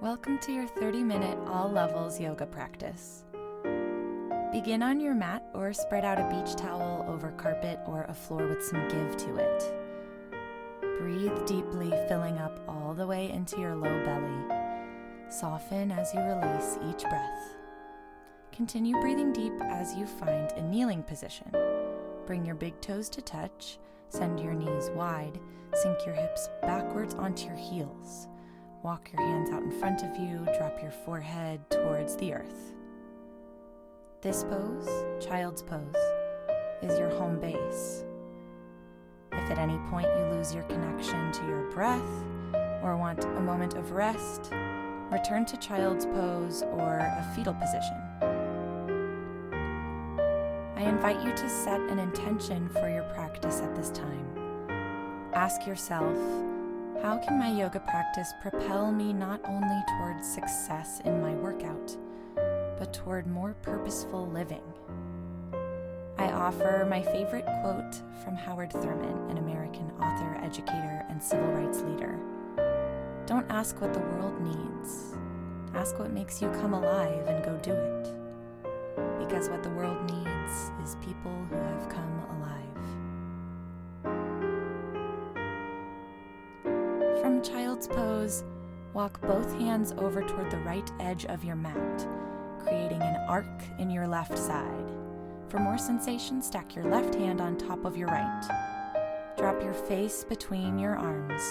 Welcome to your 30-minute all levels yoga practice. Begin on your mat or spread out a beach towel over carpet or a floor with some give to it. Breathe deeply, filling up all the way into your low belly. Soften as you release each breath. Continue breathing deep as you find a kneeling position. Bring your big toes to touch, send your knees wide, sink your hips backwards onto your heels. Walk your hands out in front of you, drop your forehead towards the earth. This pose, child's pose, is your home base. If at any point you lose your connection to your breath or want a moment of rest, return to child's pose or a fetal position. I invite you to set an intention for your practice at this time. Ask yourself, how can my yoga practice propel me not only towards success in my workout, but toward more purposeful living? I offer my favorite quote from Howard Thurman, an American author, educator, and civil rights leader. Don't ask what the world needs. Ask what makes you come alive and go do it. Because what the world needs is people who have come alive. From child's pose, walk both hands over toward the right edge of your mat, creating an arc in your left side. For more sensation, stack your left hand on top of your right. Drop your face between your arms.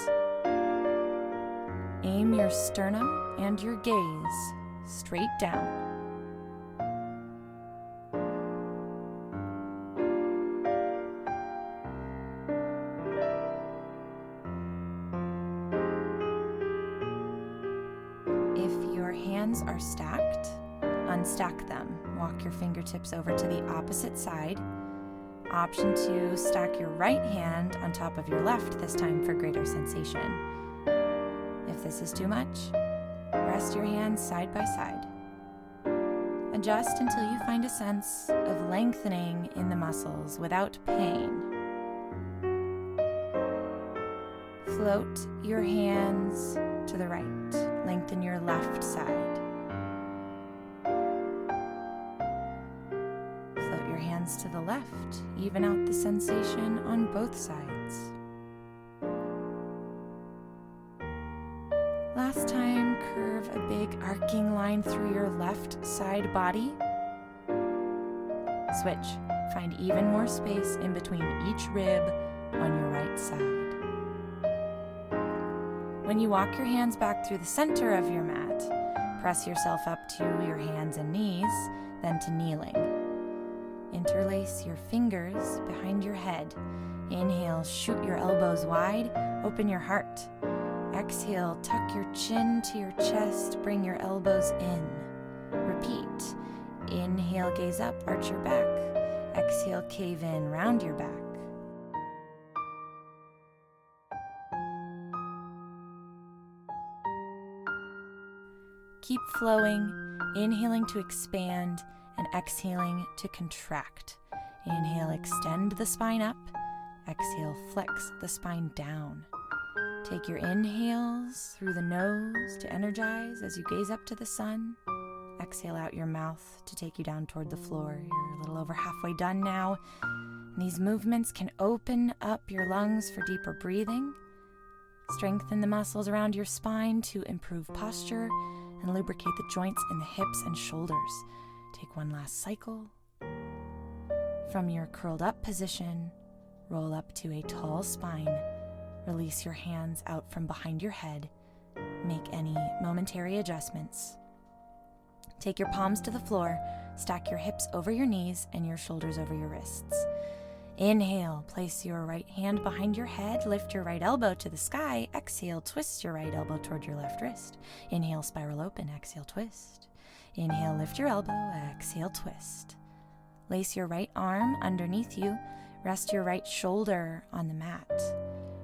Aim your sternum and your gaze straight down. If your hands are stacked, unstack them. Walk your fingertips over to the opposite side. Option 2, stack your right hand on top of your left, this time for greater sensation. If this is too much, rest your hands side by side. Adjust until you find a sense of lengthening in the muscles without pain. Float your hands to the right. Lengthen your left side. Float your hands to the left. Even out the sensation on both sides. Last time, curve a big arcing line through your left side body. Switch. Find even more space in between each rib on your right side. When you walk your hands back through the center of your mat, press yourself up to your hands and knees, then to kneeling. Interlace your fingers behind your head. Inhale, shoot your elbows wide, open your heart. Exhale, tuck your chin to your chest, bring your elbows in. Repeat. Inhale, gaze up, arch your back. Exhale, cave in, round your back. Keep flowing, inhaling to expand and exhaling to contract. Inhale, extend the spine up. Exhale, flex the spine down. Take your inhales through the nose to energize as you gaze up to the sun. Exhale out your mouth to take you down toward the floor. You're a little over halfway done now. And these movements can open up your lungs for deeper breathing. Strengthen the muscles around your spine to improve posture and lubricate the joints in the hips and shoulders. Take one last cycle. From your curled up position, roll up to a tall spine. Release your hands out from behind your head. Make any momentary adjustments. Take your palms to the floor, stack your hips over your knees and your shoulders over your wrists. Inhale, place your right hand behind your head, lift your right elbow to the sky. Exhale, twist your right elbow toward your left wrist. Inhale, spiral open, exhale, twist. Inhale, lift your elbow, exhale, twist. Lace your right arm underneath you, rest your right shoulder on the mat.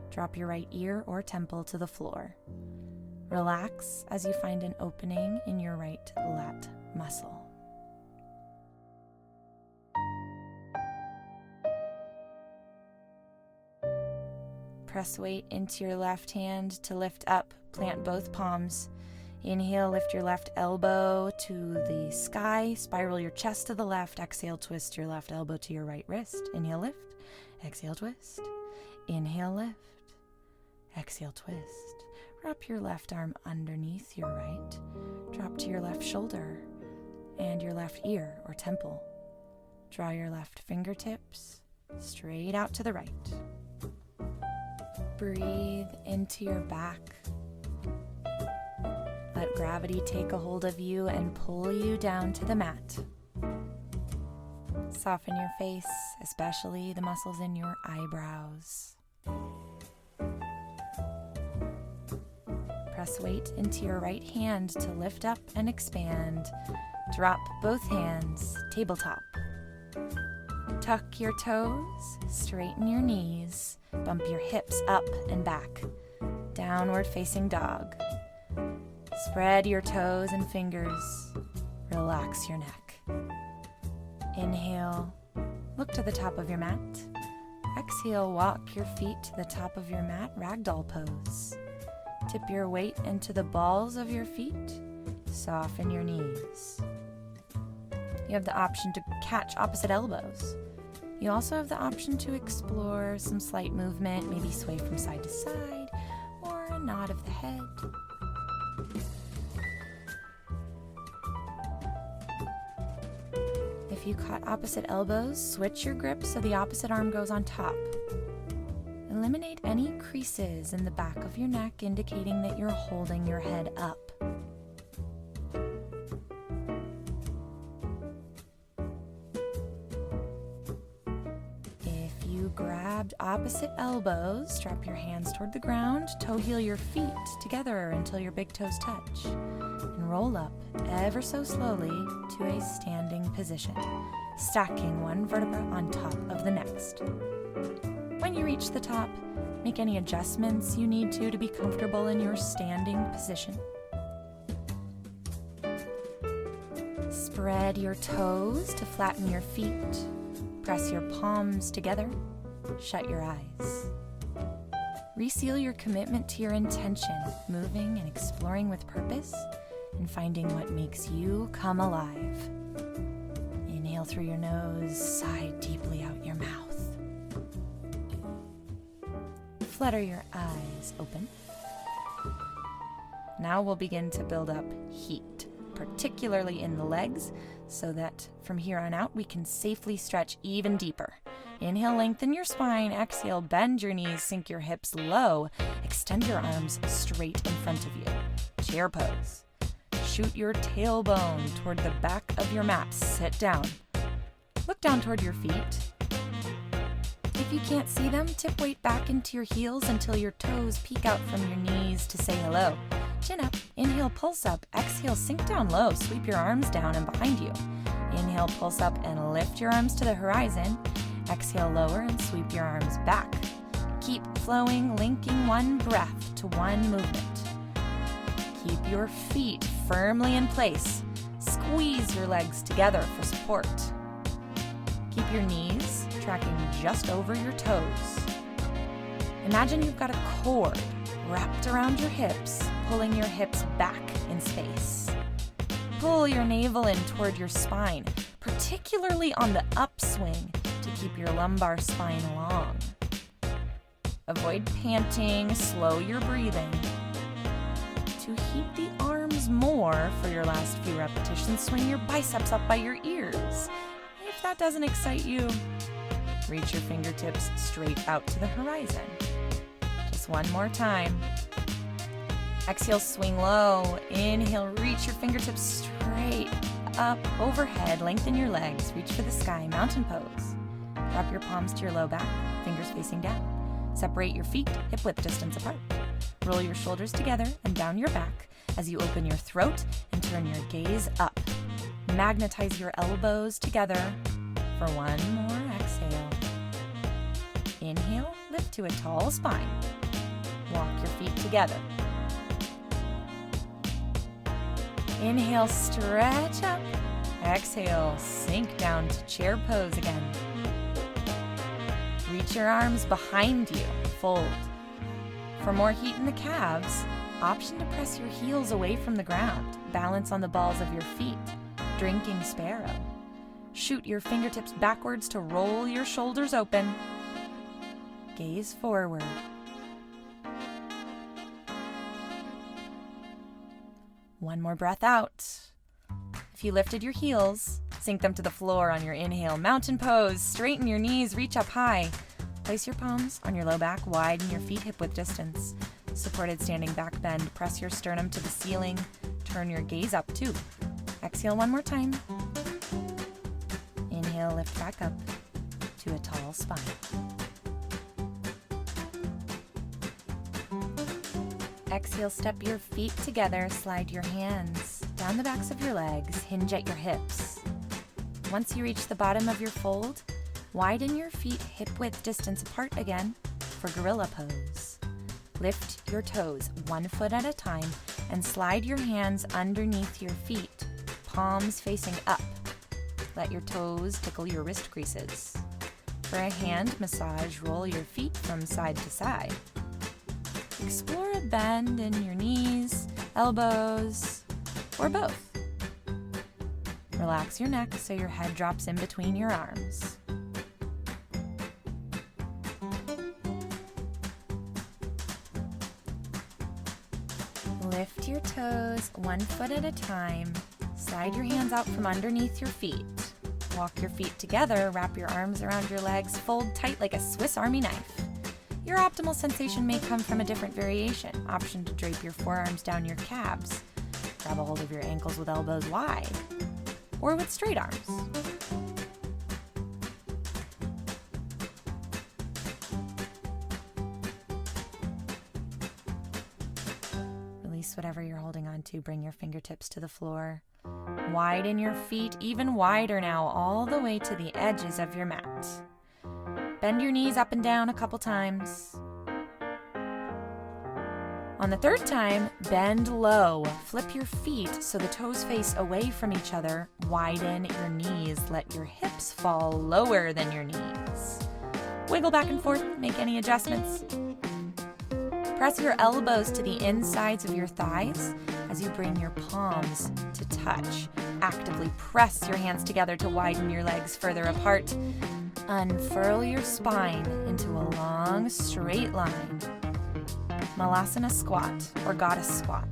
Drop your right ear or temple to the floor. Relax as you find an opening in your right lat muscle. Press weight into your left hand to lift up. Plant both palms. Inhale, lift your left elbow to the sky. Spiral your chest to the left. Exhale, twist your left elbow to your right wrist. Inhale, lift. Exhale, twist. Inhale, lift. Exhale, twist. Wrap your left arm underneath your right. Drop to your left shoulder and your left ear or temple. Draw your left fingertips straight out to the right. Breathe into your back. Let gravity take a hold of you and pull you down to the mat. Soften your face, especially the muscles in your eyebrows. Press weight into your right hand to lift up and expand. Drop both hands, tabletop. Tuck your toes, straighten your knees, bump your hips up and back. Downward facing dog. Spread your toes and fingers. Relax your neck. Inhale, look to the top of your mat. Exhale, walk your feet to the top of your mat, ragdoll pose. Tip your weight into the balls of your feet. Soften your knees. You have the option to catch opposite elbows. You also have the option to explore some slight movement, maybe sway from side to side, or a nod of the head. If you caught opposite elbows, switch your grip so the opposite arm goes on top. Eliminate any creases in the back of your neck, indicating that you're holding your head up. If you grabbed opposite elbows, drop your hands toward the ground, toe heel your feet together until your big toes touch, and roll up ever so slowly to a standing position, stacking one vertebra on top of the next. When you reach the top, make any adjustments you need to be comfortable in your standing position. Spread your toes to flatten your feet. Press your palms together. Shut your eyes. Reseal your commitment to your intention, moving and exploring with purpose, and finding what makes you come alive. Inhale through your nose, sigh deeply out your mouth. Flutter your eyes open. Now we'll begin to build up heat, particularly in the legs, so that from here on out we can safely stretch even deeper. Inhale, lengthen your spine. Exhale, bend your knees, sink your hips low. Extend your arms straight in front of you. Chair pose. Shoot your tailbone toward the back of your mat. Sit down. Look down toward your feet. If you can't see them, tip weight back into your heels until your toes peek out from your knees to say hello. Chin up. Inhale, pulse up. Exhale, sink down low. Sweep your arms down and behind you. Inhale, pulse up and lift your arms to the horizon. Exhale, lower and sweep your arms back. Keep flowing, linking one breath to one movement. Keep your feet firmly in place. Squeeze your legs together for support. Keep your knees tracking just over your toes. Imagine you've got a cord wrapped around your hips, pulling your hips back in space. Pull your navel in toward your spine, particularly on the upswing, to keep your lumbar spine long. Avoid panting, slow your breathing. To heat the arms more for your last few repetitions, swing your biceps up by your ears. If that doesn't excite you, reach your fingertips straight out to the horizon. Just one more time. Exhale, swing low. Inhale, reach your fingertips straight up overhead. Lengthen your legs. Reach for the sky. Mountain pose. Drop your palms to your low back, fingers facing down. Separate your feet hip-width distance apart. Roll your shoulders together and down your back as you open your throat and turn your gaze up. Magnetize your elbows together for one more exhale. Inhale, lift to a tall spine. Walk your feet together. Inhale, stretch up. Exhale, sink down to chair pose again. Reach your arms behind you, fold. For more heat in the calves, Option to press your heels away from the ground. Balance on the balls of your feet. Drinking sparrow. Shoot your fingertips backwards to roll your shoulders open. Gaze forward. One more breath out. If you lifted your heels, sink them to the floor on your inhale. Mountain pose. Straighten your knees, reach up high. Place your palms on your low back, widen your feet hip width distance. Supported standing back bend. Press your sternum to the ceiling. Turn your gaze up too. Exhale one more time. Inhale, lift back up to a tall spine. Exhale, step your feet together, slide your hands down the backs of your legs, hinge at your hips. Once you reach the bottom of your fold, widen your feet hip width distance apart again for gorilla pose. Lift your toes 1 foot at a time and slide your hands underneath your feet, palms facing up. Let your toes tickle your wrist creases. For a hand massage, roll your feet from side to side. Explore a bend in your knees, elbows, or both. Relax your neck so your head drops in between your arms. Lift your toes 1 foot at a time. Slide your hands out from underneath your feet. Walk your feet together, wrap your arms around your legs, fold tight like a Swiss Army knife. Your optimal sensation may come from a different variation. Option to drape your forearms down your calves. Grab a hold of your ankles with elbows wide, or with straight arms. Release whatever you're holding on to. Bring your fingertips to the floor. Widen your feet even wider now, all the way to the edges of your mat. Bend your knees up and down a couple times. On the third time, bend low. Flip your feet so the toes face away from each other. Widen your knees. Let your hips fall lower than your knees. Wiggle back and forth. Make any adjustments. Press your elbows to the insides of your thighs as you bring your palms to touch. Actively press your hands together to widen your legs further apart. Unfurl your spine into a long, straight line. Malasana squat or goddess squat.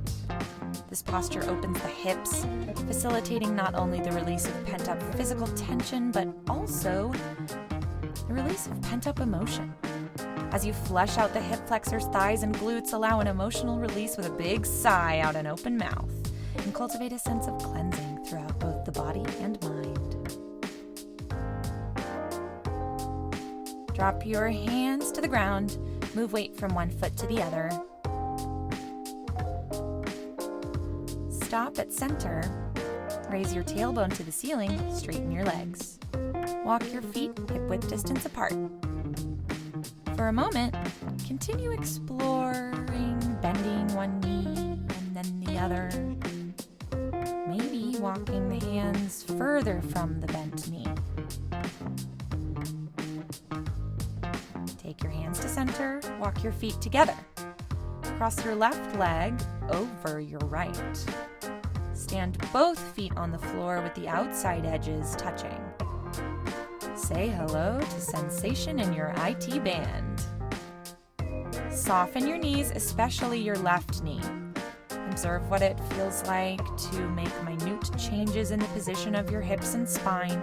This posture opens the hips, facilitating not only the release of pent-up physical tension, but also the release of pent-up emotion. As you flesh out the hip flexors, thighs, and glutes, allow an emotional release with a big sigh out an open mouth, and cultivate a sense of cleansing throughout both the body and mind. Drop your hands to the ground. Move weight from 1 foot to the other. Stop at center. Raise your tailbone to the ceiling. Straighten your legs. Walk your feet hip width distance apart. For a moment, continue exploring, bending one knee and then the other. Maybe walking the hands further from the bent knee. Take your hands to center, walk your feet together. Cross your left leg over your right. Stand both feet on the floor with the outside edges touching. Say hello to sensation in your IT band. Soften your knees, especially your left knee. Observe what it feels like to make minute changes in the position of your hips and spine.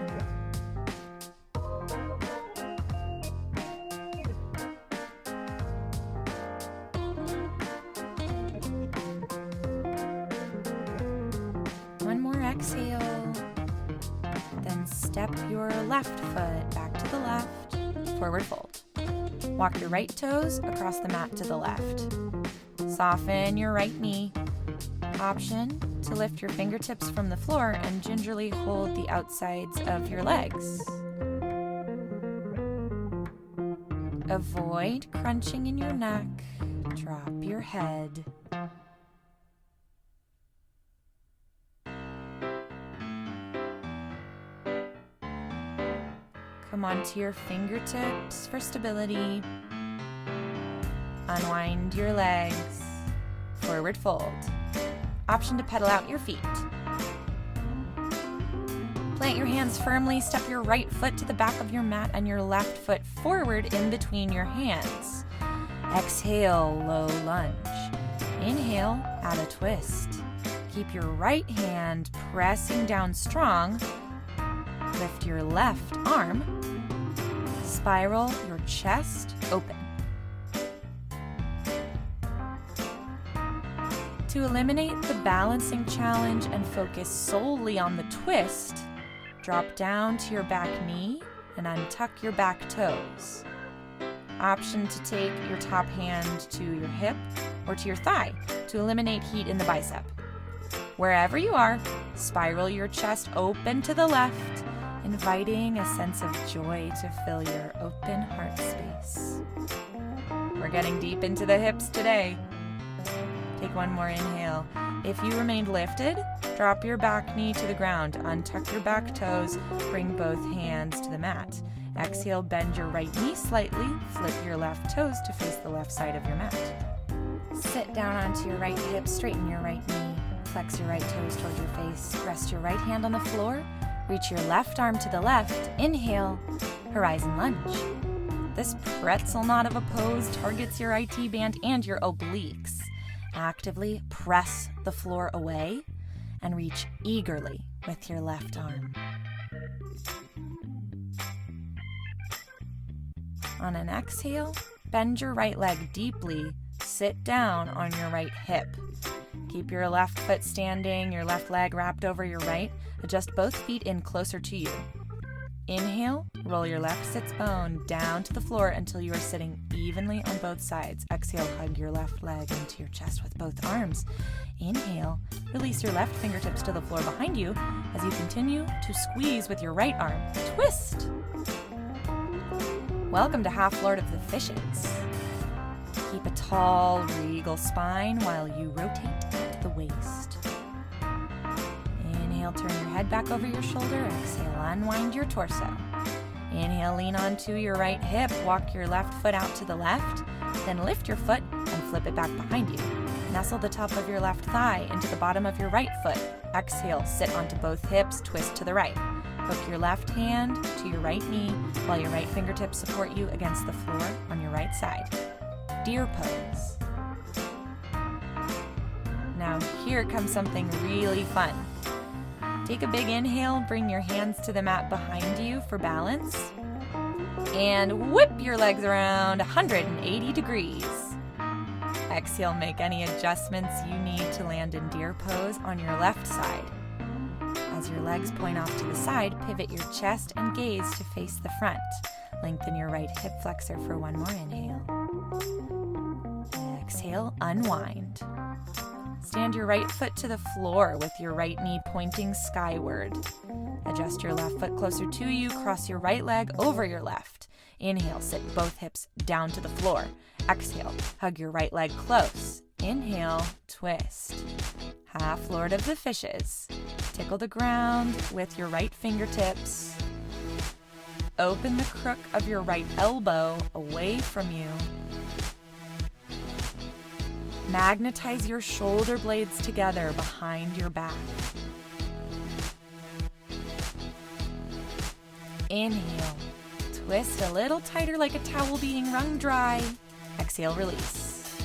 One more exhale. Then step your left foot back to the left, forward fold. Walk your right toes across the mat to the left. Soften your right knee. Option to lift your fingertips from the floor and gingerly hold the outsides of your legs. Avoid crunching in your neck. Drop your head. Come onto your fingertips for stability. Unwind your legs. forward fold. Option to pedal out your feet. Plant your hands firmly, step your right foot to the back of your mat and your left foot forward in between your hands. Exhale, low lunge. Inhale, add a twist. Keep your right hand pressing down strong. Lift your left arm. Spiral your chest open. To eliminate the balancing challenge and focus solely on the twist, drop down to your back knee and untuck your back toes. Option to take your top hand to your hip or to your thigh to eliminate heat in the bicep. Wherever you are, spiral your chest open to the left, inviting a sense of joy to fill your open heart space. We're getting deep into the hips today. Take one more inhale. If you remained lifted, drop your back knee to the ground, untuck your back toes, bring both hands to the mat. Exhale, bend your right knee slightly, flip your left toes to face the left side of your mat. Sit down onto your right hip, straighten your right knee, flex your right toes toward your face, rest your right hand on the floor, reach your left arm to the left, inhale, horizon lunge. This pretzel knot of a pose targets your IT band and your obliques. Actively press the floor away and reach eagerly with your left arm. On an exhale, bend your right leg deeply, sit down on your right hip. Keep your left foot standing, your left leg wrapped over your right. Adjust both feet in closer to you. Inhale, roll your left sits bone down to the floor until you are sitting evenly on both sides. Exhale, hug your left leg into your chest with both arms. Inhale, release your left fingertips to the floor behind you as you continue to squeeze with your right arm. Twist! Welcome to Half Lord of the Fishes. Keep a tall, regal spine while you rotate at the waist. Inhale, turn your head back over your shoulder. Exhale, unwind your torso. Inhale, lean onto your right hip. Walk your left foot out to the left. Then lift your foot and flip it back behind you. Nestle the top of your left thigh into the bottom of your right foot. Exhale, sit onto both hips, twist to the right. Hook your left hand to your right knee while your right fingertips support you against the floor on your right side. Deer pose. Now here comes something really fun. Take a big inhale, bring your hands to the mat behind you for balance, and whip your legs around 180 degrees. Exhale, make any adjustments you need to land in deer pose on your left side. As your legs point off to the side, pivot your chest and gaze to face the front. Lengthen your right hip flexor for one more inhale. Exhale, unwind. Stand your right foot to the floor with your right knee pointing skyward. Adjust your left foot closer to you, cross your right leg over your left. Inhale, sit both hips down to the floor. Exhale, hug your right leg close. Inhale, twist. Half Lord of the Fishes. Tickle the ground with your right fingertips. Open the crook of your right elbow away from you. Magnetize your shoulder blades together behind your back. Inhale. Twist a little tighter like a towel being wrung dry. Exhale, release.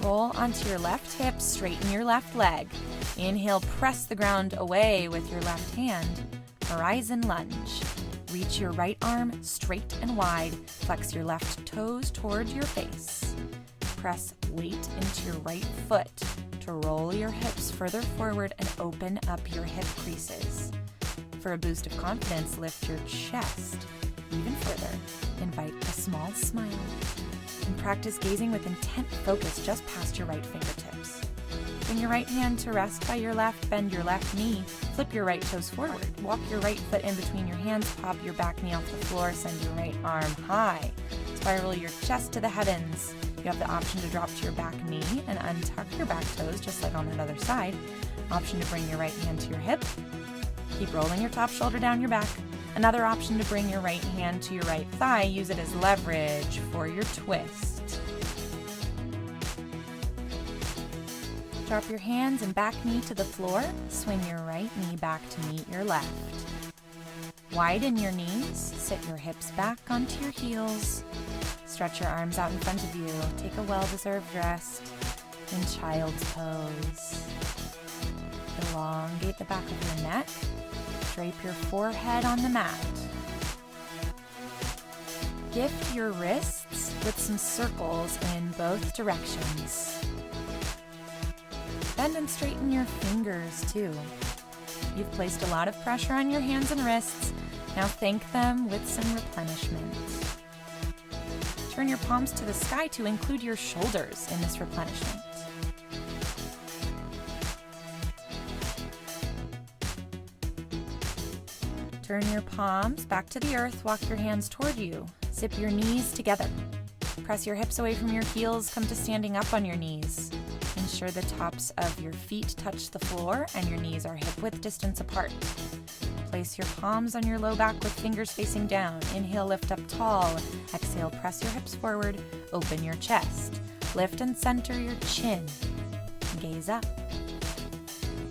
Roll onto your left hip, straighten your left leg. Inhale, press the ground away with your left hand. Horizon lunge. Reach your right arm straight and wide. Flex your left toes towards your face. Press weight into your right foot to roll your hips further forward and open up your hip creases. For a boost of confidence, lift your chest even further. Invite a small smile. And practice gazing with intent focus just past your right fingertips. Bring your right hand to rest by your left, bend your left knee, flip your right toes forward. Walk your right foot in between your hands, pop your back knee off the floor, send your right arm high. Spiral your chest to the heavens. You have the option to drop to your back knee and untuck your back toes, just like on that other side. Option to bring your right hand to your hip. Keep rolling your top shoulder down your back. Another option to bring your right hand to your right thigh. Use it as leverage for your twist. Drop your hands and back knee to the floor. Swing your right knee back to meet your left. Widen your knees. Sit your hips back onto your heels. Stretch your arms out in front of you. Take a well-deserved rest in child's pose. Elongate the back of your neck. Drape your forehead on the mat. Gift your wrists with some circles in both directions. Bend and straighten your fingers too. You've placed a lot of pressure on your hands and wrists. Now thank them with some replenishment. Turn your palms to the sky to include your shoulders in this replenishment. Turn your palms back to the earth. Walk your hands toward you. Zip your knees together. Press your hips away from your heels. Come to standing up on your knees. Ensure the tops of your feet touch the floor and your knees are hip-width distance apart. Place your palms on your low back with fingers facing down. Inhale, lift up tall. Exhale, press your hips forward. Open your chest. Lift and center your chin. Gaze up.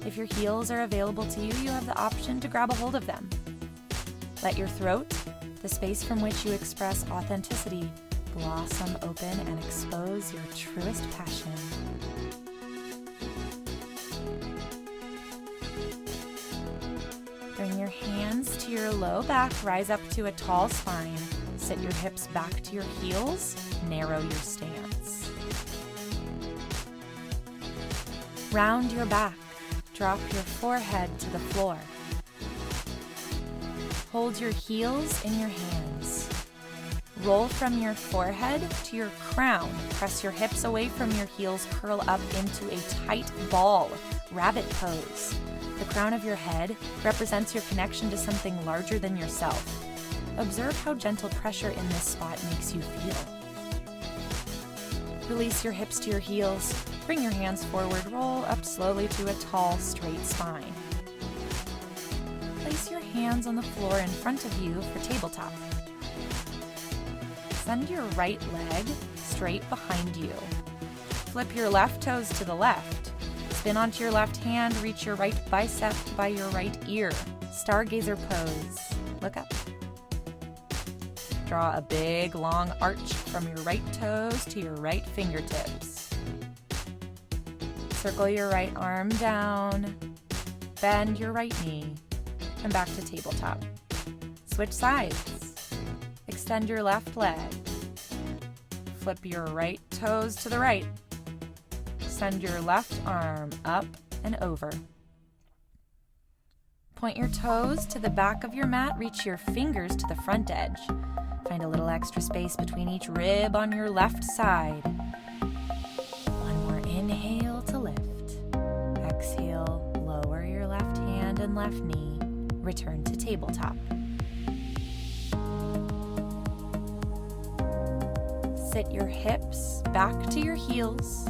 If your heels are available to you, you have the option to grab a hold of them. Let your throat, the space from which you express authenticity, blossom open and expose your truest passion. Bring your hands to your low back, rise up to a tall spine. Sit your hips back to your heels, narrow your stance. Round your back, drop your forehead to the floor. Hold your heels in your hands. Roll from your forehead to your crown. Press your hips away from your heels, curl up into a tight ball, rabbit pose. The crown of your head represents your connection to something larger than yourself. Observe how gentle pressure in this spot makes you feel. Release your hips to your heels. Bring your hands forward, roll up slowly to a tall, straight spine. Place your hands on the floor in front of you for tabletop. Send your right leg straight behind you. Flip your left toes to the left. Spin onto your left hand, reach your right bicep by your right ear. Stargazer pose. Look up. Draw a big, long arch from your right toes to your right fingertips. Circle your right arm down. Bend your right knee. Come back to tabletop. Switch sides. Extend your left leg. Flip your right toes to the right. Send your left arm up and over. Point your toes to the back of your mat. Reach your fingers to the front edge. Find a little extra space between each rib on your left side. One more inhale to lift. Exhale, lower your left hand and left knee. Return to tabletop. Sit your hips back to your heels.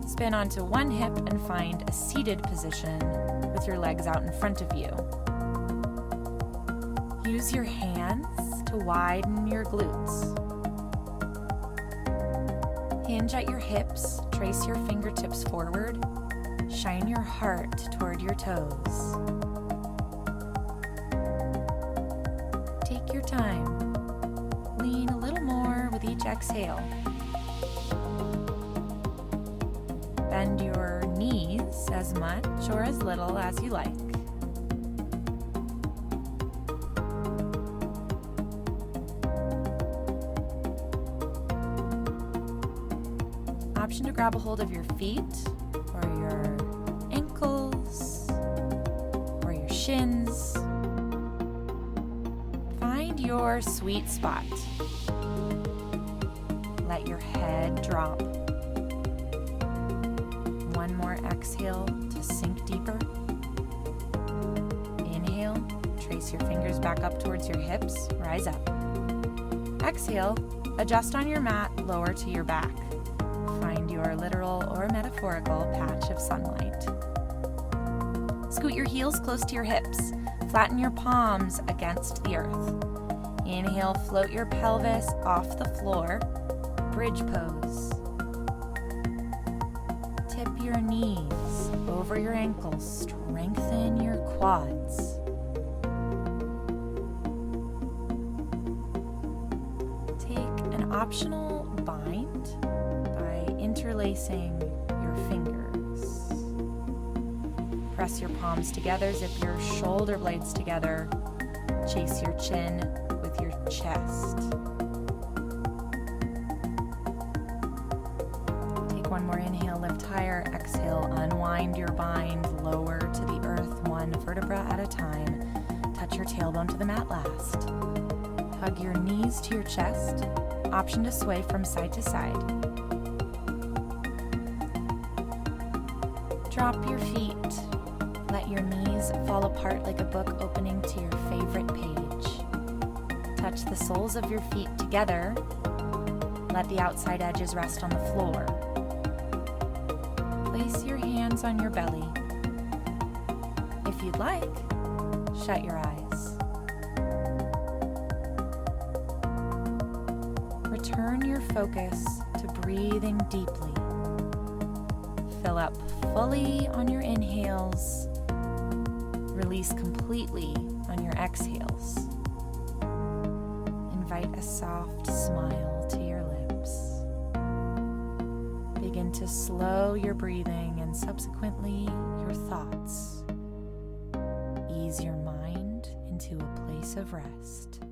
Spin onto one hip and find a seated position with your legs out in front of you. Use your hands to widen your glutes. Hinge at your hips, trace your fingertips forward, shine your heart toward your toes. Take your time. Lean a little more with each exhale. Bend your knees as much or as little as you like. Option to grab a hold of your feet or your ankles or your shins. Find your sweet spot. Let your head drop. One more exhale to sink deeper. Inhale, trace your fingers back up towards your hips, rise up. Exhale, adjust on your mat, lower to your back. Find your literal or metaphorical patch of sunlight. Scoot your heels close to your hips. Flatten your palms against the earth. Inhale, float your pelvis off the floor. Bridge pose. your knees over your ankles, strengthen your quads. Take an optional bind by interlacing your fingers. Press your palms together, zip your shoulder blades together. Chase your chin with your chest. Take one more inhale, lift higher. Exhale, unwind your bind, lower to the earth, one vertebra at a time. Touch your tailbone to the mat last. Hug your knees to your chest. Option to sway from side to side. Drop your feet. Let your knees fall apart like a book opening to your favorite page. Touch the soles of your feet together. Let the outside edges rest on the floor. Place your hands on your belly. If you'd like, shut your eyes. Return your focus to breathing deeply. Fill up fully on your inhales. Release completely on your exhales. Invite a soft smile to your lips. Begin to slow your breathing and subsequently your thoughts. Ease your mind into a place of rest.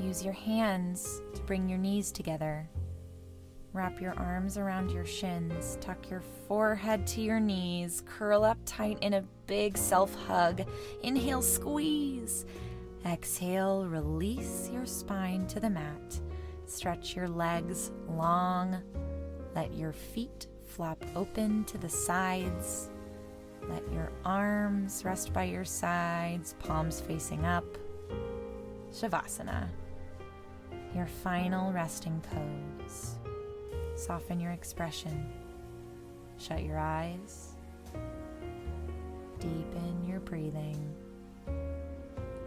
Use your hands to bring your knees together. Wrap your arms around your shins, tuck your forehead to your knees, curl up tight in a big self-hug. Inhale, squeeze. Exhale, release your spine to the mat. Stretch your legs long. Let your feet flop open to the sides. Let your arms rest by your sides, palms facing up. Shavasana, your final resting pose. Soften your expression. Shut your eyes. Deepen your breathing.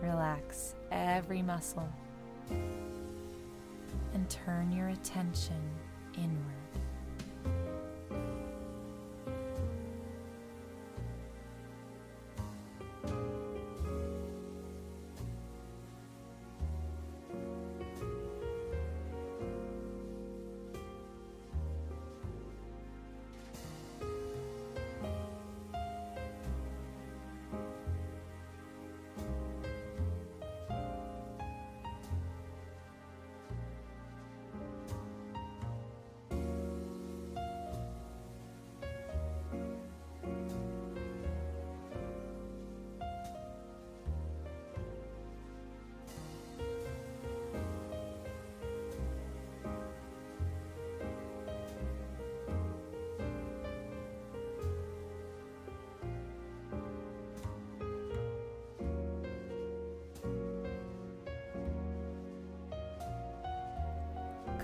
Relax every muscle. And turn your attention inward.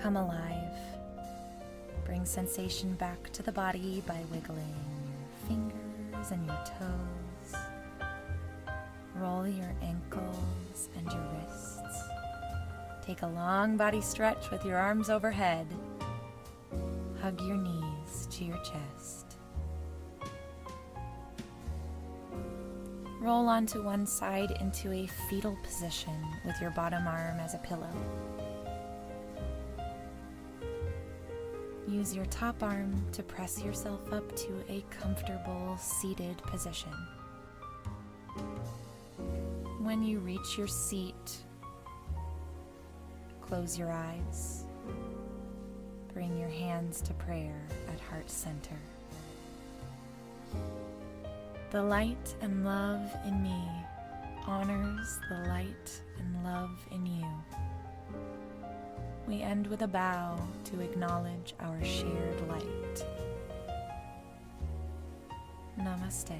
Come alive. Bring sensation back to the body by wiggling your fingers and your toes. Roll your ankles and your wrists. Take a long body stretch with your arms overhead. Hug your knees to your chest. Roll onto one side into a fetal position with your bottom arm as a pillow. Use your top arm to press yourself up to a comfortable seated position. When you reach your seat, close your eyes. Bring your hands to prayer at heart center. The light and love in me honors the light and love in you. We end with a bow to acknowledge our shared light. Namaste.